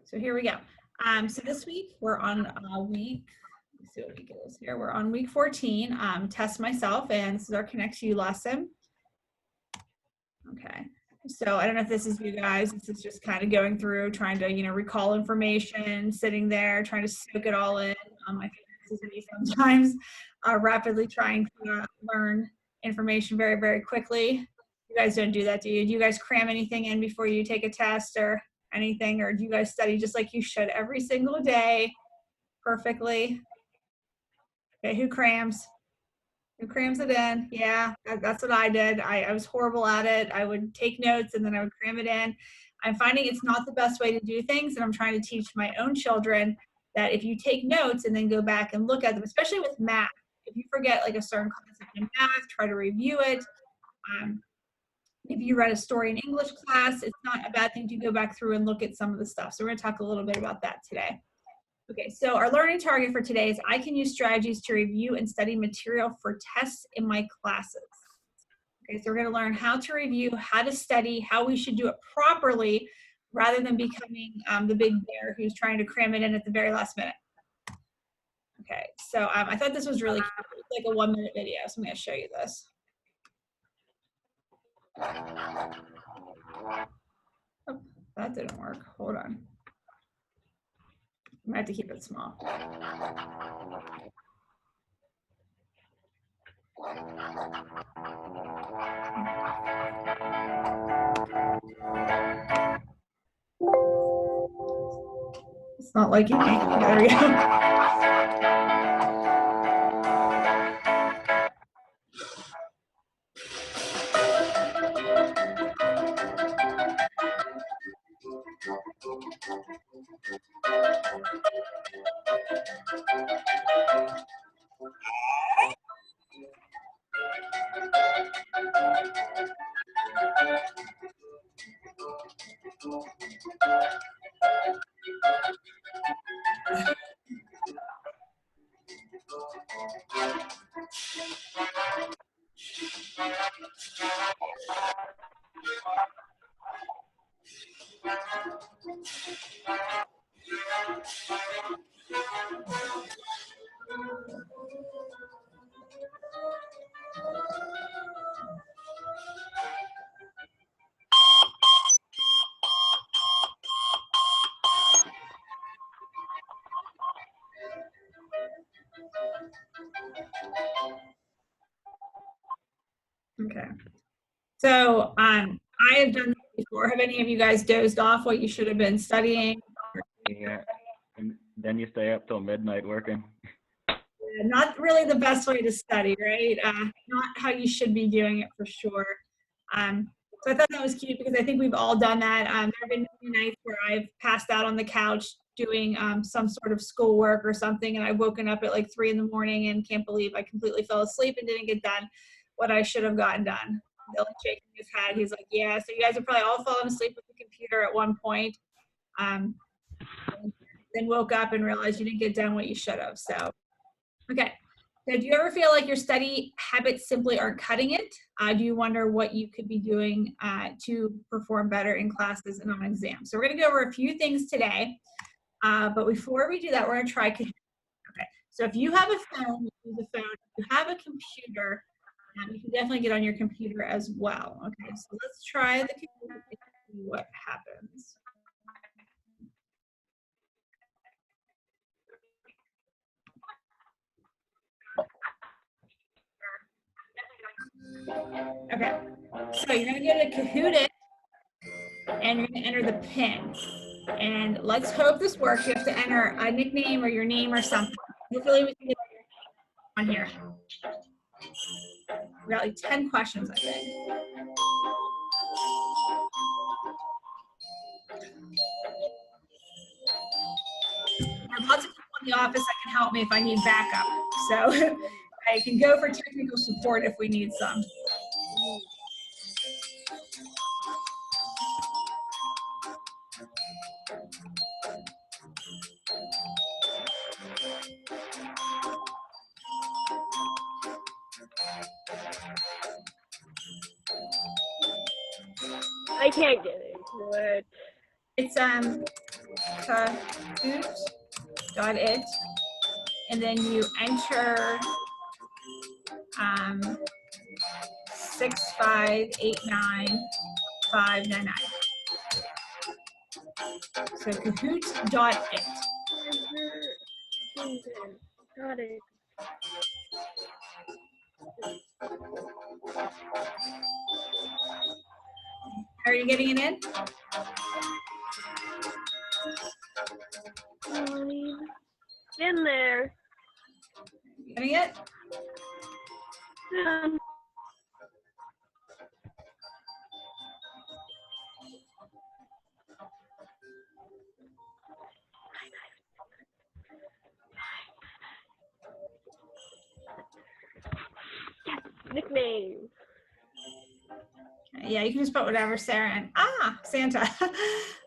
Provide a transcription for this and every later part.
So here we go. So this week we're on let's see what week it is here. We're on week 14, test myself, and this is our Connect You lesson. Okay. So I don't know if this is you guys. This is just kind of going through, trying to, recall information, sitting there, trying to soak it all in. I think this is me sometimes, rapidly trying to learn information very, very quickly. You guys don't do that, do you? Do you guys cram anything in before you take a test or anything? Or do you guys study just like you should every single day perfectly? Okay, who crams? Who crams it in? Yeah, that's what I did. I was horrible at it. I would take notes and then I would cram it in. I'm finding it's not the best way to do things, and I'm trying to teach my own children that if you take notes and then go back and look at them, especially with math, if you forget like a certain concept in math, try to review it. If you read a story in English class, it's not a bad thing to go back through and look at some of the stuff. So we're going to talk a little bit about that today. Okay, so our learning target for today is I can use strategies to review and study material for tests in my classes. Okay, so we're going to learn how to review, how to study, how we should do it properly, rather than becoming the big bear who's trying to cram it in at the very last minute. Okay, so I thought this was really cute. It's like a 1-minute video, so I'm going to show you this. Oh, that didn't work. Hold on. I have to keep it small. It's not liking me. There we go. Okay. So I have done this before. Have any of you guys dozed off what you should have been studying? Yeah, and then you stay up till midnight working. Not really the best way to study, right? Not how you should be doing it for sure. So I thought that was cute because I think we've all done that. There have been many nights where I've passed out on the couch doing some sort of schoolwork or something, and I've woken up at like 3 in the morning and can't believe I completely fell asleep and didn't get done what I should have gotten done. Dylan shaking his head. He's like, yeah, so you guys have probably all fallen asleep with the computer at one point. Then woke up and realized you didn't get done what you should have. So, okay. So do you ever feel like your study habits simply aren't cutting it? Do you wonder what you could be doing to perform better in classes and on exams? So we're going to go over a few things today. But before we do that, we're going to try Kahoot. Okay. So if you have a phone, you use a phone. If you have a computer, you can definitely get on your computer as well. Okay. So let's try the Kahoot and see what happens. Okay, so you're gonna go to Kahoot and you're gonna enter the PIN. And let's hope this works. You have to enter a nickname or your name or something. Hopefully we can get on here. We got like 10 questions, I think. There are lots of people in the office that can help me if I need backup. So I can go for technical support if we need some. I can't get into it. It's Kahoot.it, and then you enter 6589599. So Kahoot.it. Got it. Are you getting it in? In there. Getting it? Nickname. Yeah, you can just put whatever, Sarah. And Santa.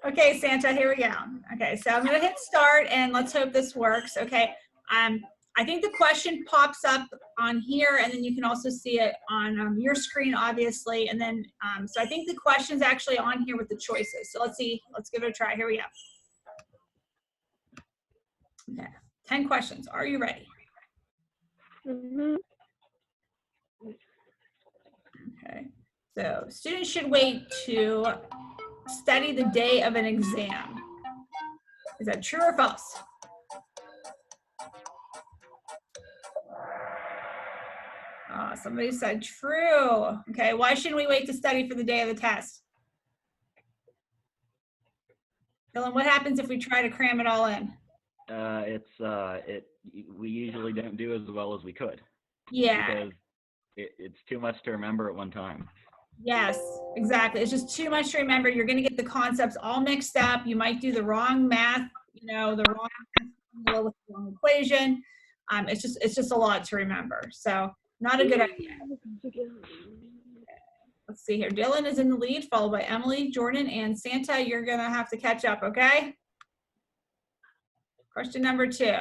Okay, Santa, here we go. Okay, so I'm gonna hit start and let's hope this works. Okay, I think the question pops up on here, and then you can also see it on your screen, obviously. And then, so I think the question's actually on here with the choices. So let's see, let's give it a try. Here we go. Okay, 10 questions. Are you ready? Mm-hmm. Okay, so students should wait to study the day of an exam. Is that true or false? Somebody said true. Okay, why shouldn't we wait to study for the day of the test? Dylan, what happens if we try to cram it all in? We usually don't do as well as we could. Yeah. Because it's too much to remember at one time. Yes, exactly. It's just too much to remember. You're going to get the concepts all mixed up. You might do the wrong math, the wrong with the wrong equation. It's just a lot to remember. So not a good idea. Let's see here. Dylan is in the lead, followed by Emily, Jordan, and Santa. You're going to have to catch up, okay? Question number 2.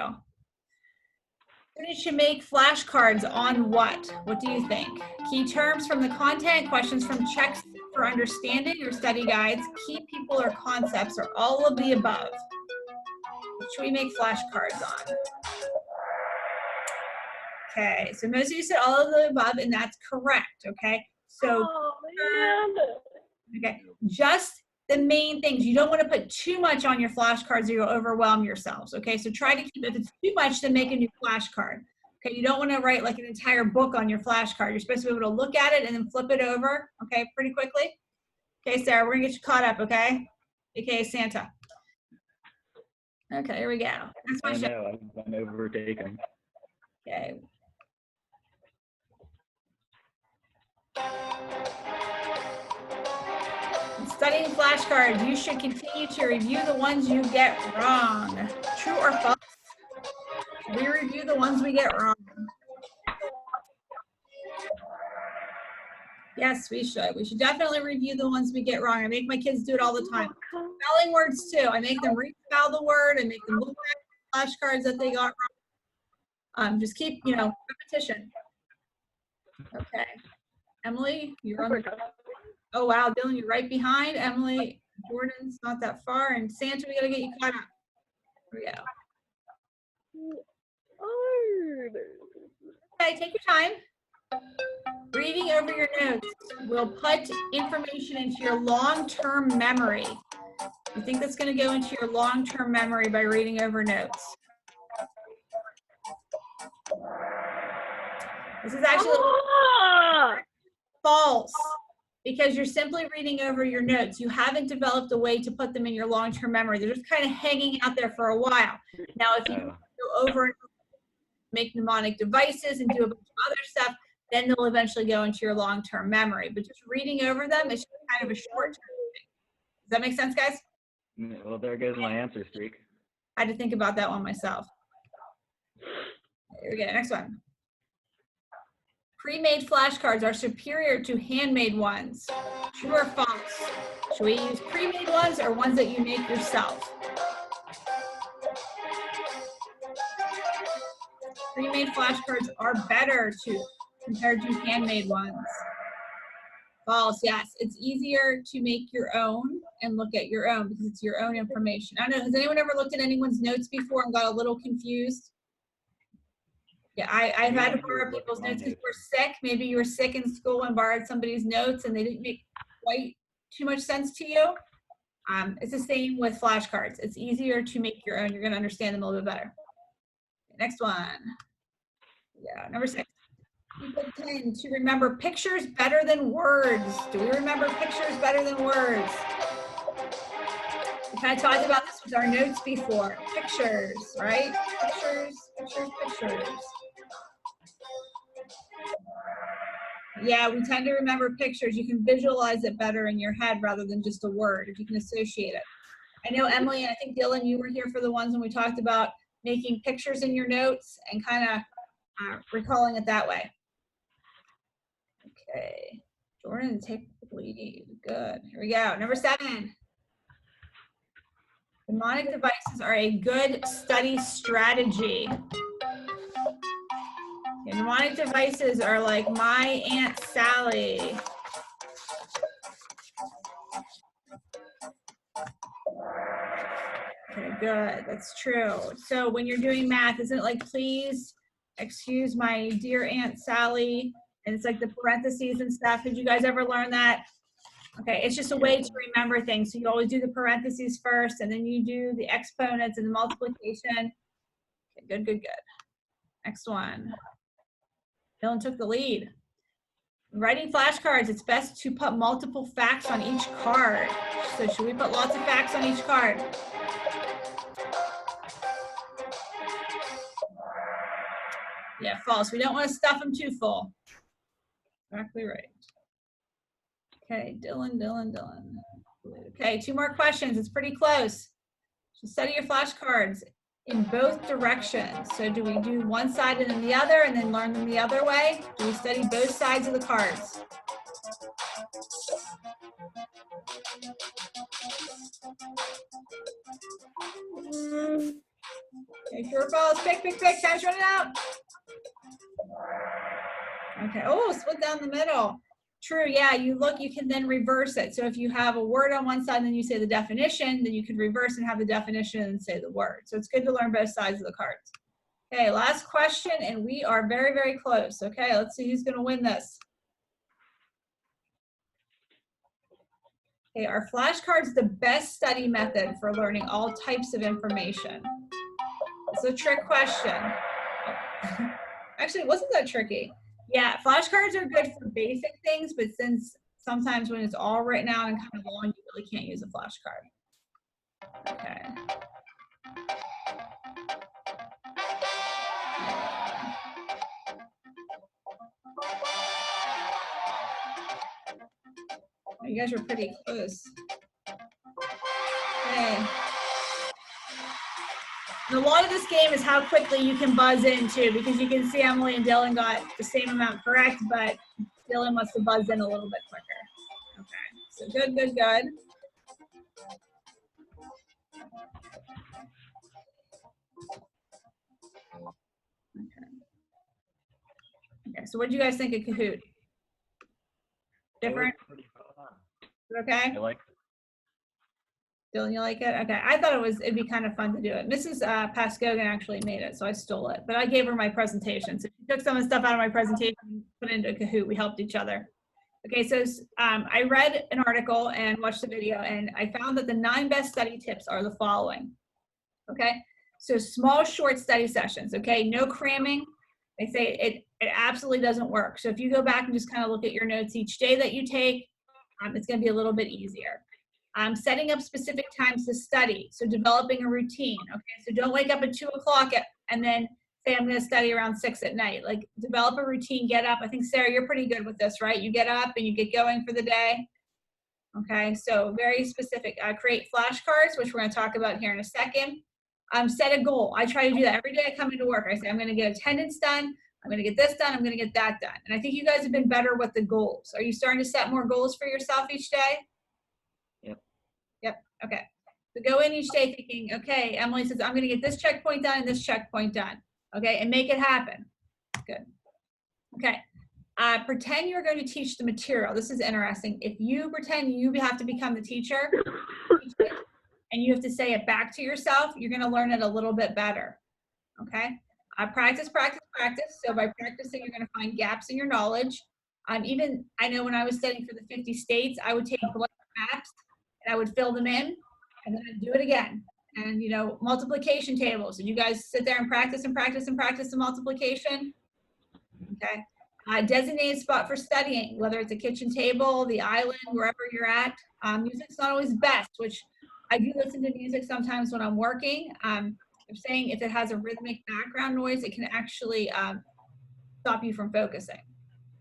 Students should make flashcards on what? What do you think? Key terms from the content, questions from checks for understanding or study guides, key people or concepts, or all of the above. What should we make flashcards on? Okay, so most of you said all of the above, and that's correct, okay? So, okay, just the main things. You don't want to put too much on your flashcards or you'll overwhelm yourselves, okay? So try to keep, if it's too much, then make a new flashcard. Okay, you don't want to write like an entire book on your flashcard. You're supposed to be able to look at it and then flip it over, okay, pretty quickly. Okay, Sarah, we're gonna get you caught up, okay? AKA Santa. Okay, here we go. Next I question. know, I've been overtaken. Okay. Studying flashcards, you should continue to review the ones you get wrong. True or false? We review the ones we get wrong. Yes, we should. We should definitely review the ones we get wrong. I make my kids do it all the time. Spelling words too. I make them respell the word. I make them look at flashcards that they got wrong. Just keep, repetition. Okay. Emily, you're on the. Oh, wow, Dylan, you're right behind. Emily, Jordan's not that far. And Santa, we got to get you caught up. Here we go. Okay, take your time. Reading over your notes will put information into your long-term memory. You think that's going to go into your long-term memory by reading over notes? This is actually false, because you're simply reading over your notes. You haven't developed a way to put them in your long-term memory. They're just kind of hanging out there for a while. Now, if you go over and make mnemonic devices and do a bunch of other stuff, then they'll eventually go into your long-term memory. But just reading over them is kind of a short-term thing. Does that make sense, guys? Well, there goes my answer streak. I had to think about that one myself. Here we go, next one. Pre-made flashcards are superior to handmade ones. True or false? Should we use pre-made ones or ones that you make yourself? Pre-made flashcards are better compared to handmade ones. False, yes. It's easier to make your own and look at your own because it's your own information. I don't know, has anyone ever looked at anyone's notes before and got a little confused? Yeah, I've had to borrow people's notes because we're sick. Maybe you were sick in school and borrowed somebody's notes and they didn't make quite too much sense to you. It's the same with flashcards. It's easier to make your own. You're going to understand them a little bit better. Next one. Yeah, number 6. People tend to remember pictures better than words. Do we remember pictures better than words? We kind of talked about this with our notes before. Pictures, right? Pictures, pictures, pictures. Yeah, we tend to remember pictures. You can visualize it better in your head rather than just a word, if you can associate it. I know, Emily, and I think Dylan, you were here for the ones when we talked about making pictures in your notes and kind of recalling it that way. Okay, Jordan, take the lead. Good. Here we go. Number 7. Mnemonic devices are a good study strategy. Okay, mnemonic devices are like my Aunt Sally. Okay, good. That's true. So when you're doing math, isn't it like, please excuse my dear Aunt Sally? And it's like the parentheses and stuff. Did you guys ever learn that? Okay, it's just a way to remember things. So you always do the parentheses first, and then you do the exponents and the multiplication. Okay, good, good, good. Next one. Dylan took the lead. Writing flashcards, it's best to put multiple facts on each card. So should we put lots of facts on each card? Yeah, false. We don't want to stuff them too full. Exactly right. Okay, Dylan. Okay, 2 more questions. It's pretty close. So study your flashcards in both directions. So do we do one side and then the other and then learn them the other way? Do we study both sides of the cards? Okay, true or false? Pick. Time's running out. Okay. Oh, split down the middle. True. Yeah, you can then reverse it. So if you have a word on one side, then you say the definition, then you could reverse and have the definition and say the word. So it's good to learn both sides of the cards. Okay, last question, and we are very, very close. Okay, let's see who's going to win this. Okay, are flashcards the best study method for learning all types of information? It's a trick question. Actually, it wasn't that tricky. Yeah, flashcards are good for basic things, but since sometimes when it's all written out and kind of long, you really can't use a flashcard. Okay. You guys were pretty close. Okay. And a lot of this game is how quickly you can buzz in too, because you can see Emily and Dylan got the same amount correct, but Dylan must have buzzed in a little bit quicker. Okay, so good. Okay, so what do you guys think of Kahoot? Different? Okay. I like it. Dylan, you like it? Okay, I thought it'd be kind of fun to do it. Mrs. Pascogan actually made it, so I stole it, but I gave her my presentation. So she took some of the stuff out of my presentation and put it into Kahoot. We helped each other. Okay, so I read an article and watched the video, and I found that the 9 best study tips are the following. Okay, so small, short study sessions. Okay, no cramming. They say it absolutely doesn't work. So if you go back and just kind of look at your notes each day that you take, it's going to be a little bit easier. Setting up specific times to study, so developing a routine. Okay, so don't wake up at 2 o'clock and then say I'm going to study around 6 at night. Like, develop a routine, get up. I think, Sarah, you're pretty good with this, right? You get up and you get going for the day. Okay, so very specific. Create flashcards, which we're going to talk about here in a second. Set a goal. I try to do that every day I come into work. I say I'm going to get attendance done. I'm going to get this done. I'm going to get that done. And I think you guys have been better with the goals. Are you starting to set more goals for yourself each day? Yep. Okay. So go in each day thinking, okay, Emily says, I'm going to get this checkpoint done and this checkpoint done. Okay. And make it happen. Good. Okay. Pretend you're going to teach the material. This is interesting. If you pretend you have to become the teacher, and you have to say it back to yourself, you're going to learn it a little bit better. Okay? Practice, practice, practice. So by practicing, you're going to find gaps in your knowledge. Even, I know when I was studying for the 50 states, I would take blank maps and I would fill them in and then I'd do it again. And, you know, multiplication tables. Did you guys sit there and practice and practice and practice the multiplication? Okay. Designated spot for studying, whether it's a kitchen table, the island, wherever you're at. Music's not always best, which I do listen to music sometimes when I'm working. I'm saying if it has a rhythmic background noise, it can actually stop you from focusing.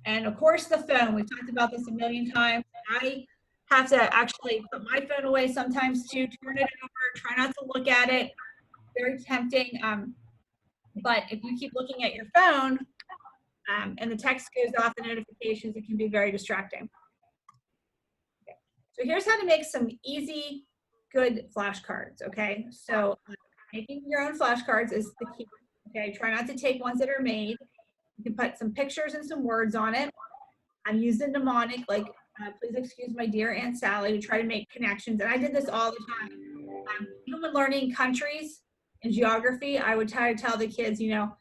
And of course, the phone. We've talked about this a million times. I have to actually put my phone away sometimes too, turn it over, try not to look at it. Very tempting. But if you keep looking at your phone and the text goes off, the notifications, it can be very distracting. Okay. So here's how to make some easy, good flashcards, okay? So making your own flashcards is the key, okay? Try not to take ones that are made. You can put some pictures and some words on it. I'm using mnemonic, like, please excuse my dear Aunt Sally, to try to make connections. And I did this all the time. Even when learning countries and geography, I would try to tell the kids, you know,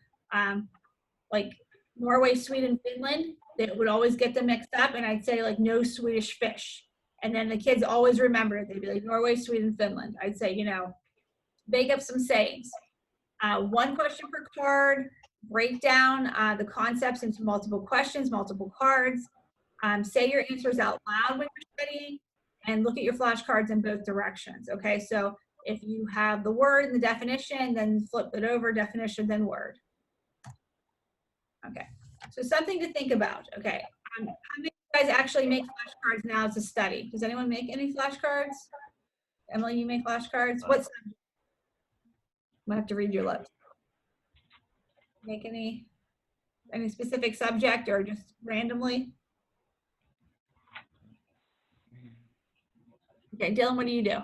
like Norway, Sweden, Finland, they would always get them mixed up. And I'd say like no Swedish fish. And then the kids always remember it. They'd be like Norway, Sweden, Finland. I'd say, you know, make up some sayings. One question per card, break down the concepts into multiple questions, multiple cards. Say your answers out loud when you're studying and look at your flashcards in both directions. Okay, so if you have the word and the definition, then flip it over, definition, then word. Okay, so something to think about. Okay, how many of you guys actually make flashcards now to study? Does anyone make any flashcards? Emily, you make flashcards? What's I'm gonna have to read your lips. Make any specific subject or just randomly? Okay, Dylan, what do you do?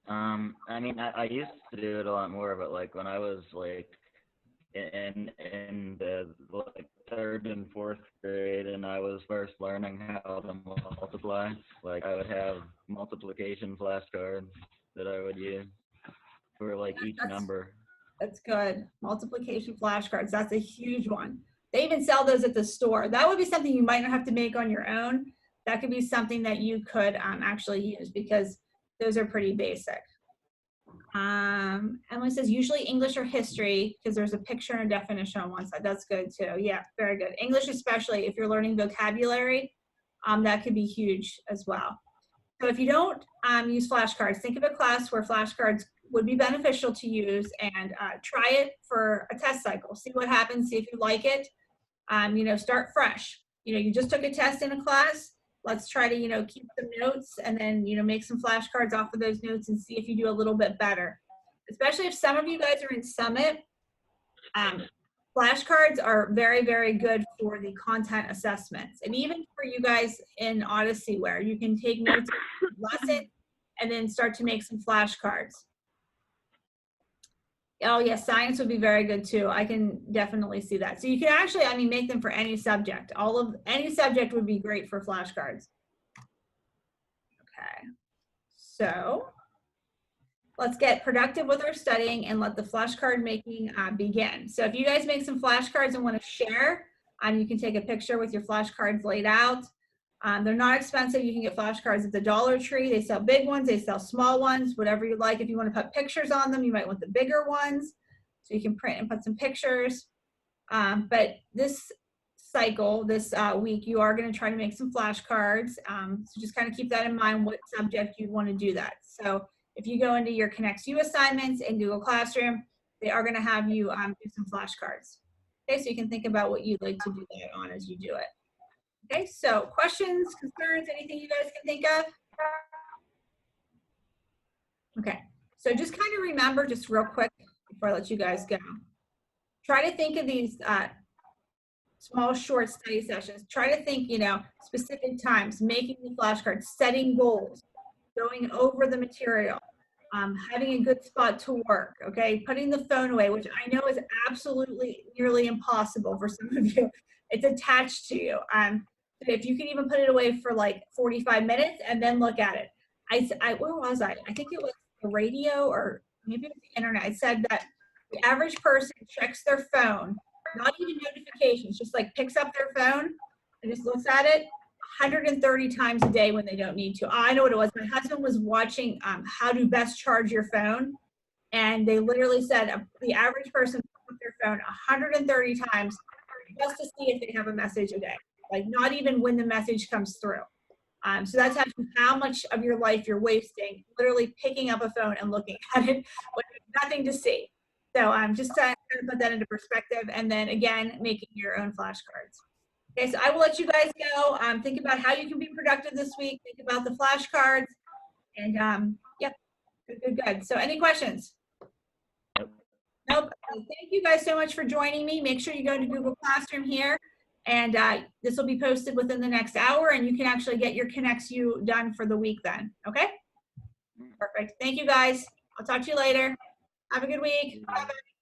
I mean, I used to do it a lot more, but like when I was like in the like 3rd and 4th grade, and I was first learning how to multiply, like I would have multiplication flashcards that I would use for like each number. That's good. Multiplication flashcards. That's a huge one. They even sell those at the store. That would be something you might not have to make on your own. That could be something that you could actually use because those are pretty basic. Emily says usually English or history because there's a picture and a definition on one side. That's good too. Yeah, very good. English, especially if you're learning vocabulary, that could be huge as well. So if you don't use flashcards, think of a class where flashcards would be beneficial to use and try it for a test cycle. See what happens, see if you like it. You know, start fresh. You know, you just took a test in a class. Let's try to, you know, keep some notes and then, you know, make some flashcards off of those notes and see if you do a little bit better. Especially if some of you guys are in Summit, flashcards are very, very good for the content assessments. And even for you guys in Odyssey where you can take notes of the lesson and then start to make some flashcards. Oh yes, science would be very good too. I can definitely see that. So you can actually, I mean, make them for any subject. Any subject would be great for flashcards. Okay, so let's get productive with our studying and let the flashcard making begin. So if you guys make some flashcards and want to share, you can take a picture with your flashcards laid out. They're not expensive. You can get flashcards at the Dollar Tree. They sell big ones, they sell small ones, whatever you like. If you want to put pictures on them, you might want the bigger ones. So you can print and put some pictures. But this cycle, this week, you are going to try to make some flashcards. So just kind of keep that in mind, what subject you want to do that. So if you go into your ConnectU assignments in Google Classroom, they are going to have you do some flashcards. Okay, so you can think about what you'd like to do that on as you do it. Okay, so questions, concerns, anything you guys can think of? Okay, so just kind of remember, just real quick before I let you guys go. Try to think of these small, short study sessions. Try to think, you know, specific times, making the flashcards, setting goals, going over the material. having a good spot to work, okay? Putting the phone away, which I know is absolutely nearly impossible for some of you. It's attached to you. If you can even put it away for like 45 minutes and then look at it. Where was I? I think it was the radio or maybe it was the internet. It said that the average person checks their phone, not even notifications, just like picks up their phone and just looks at it 130 times a day when they don't need to. I know what it was. My husband was watching how to best charge your phone. And they literally said the average person picks up their phone 130 times just to see if they have a message a day. Like not even when the message comes through. So that's how much of your life you're wasting, literally picking up a phone and looking at it when there's nothing to see. So just to kind of put that into perspective, and then again, making your own flashcards. Okay, so I will let you guys go. Think about how you can be productive this week. Think about the flashcards, and yep, good. So any questions? Nope. Thank you guys so much for joining me. Make sure you go to Google Classroom here. And this will be posted within the next hour, and you can actually get your ConnectU done for the week then. Okay? Perfect. Thank you, guys. I'll talk to you later. Have a good week. Bye-bye.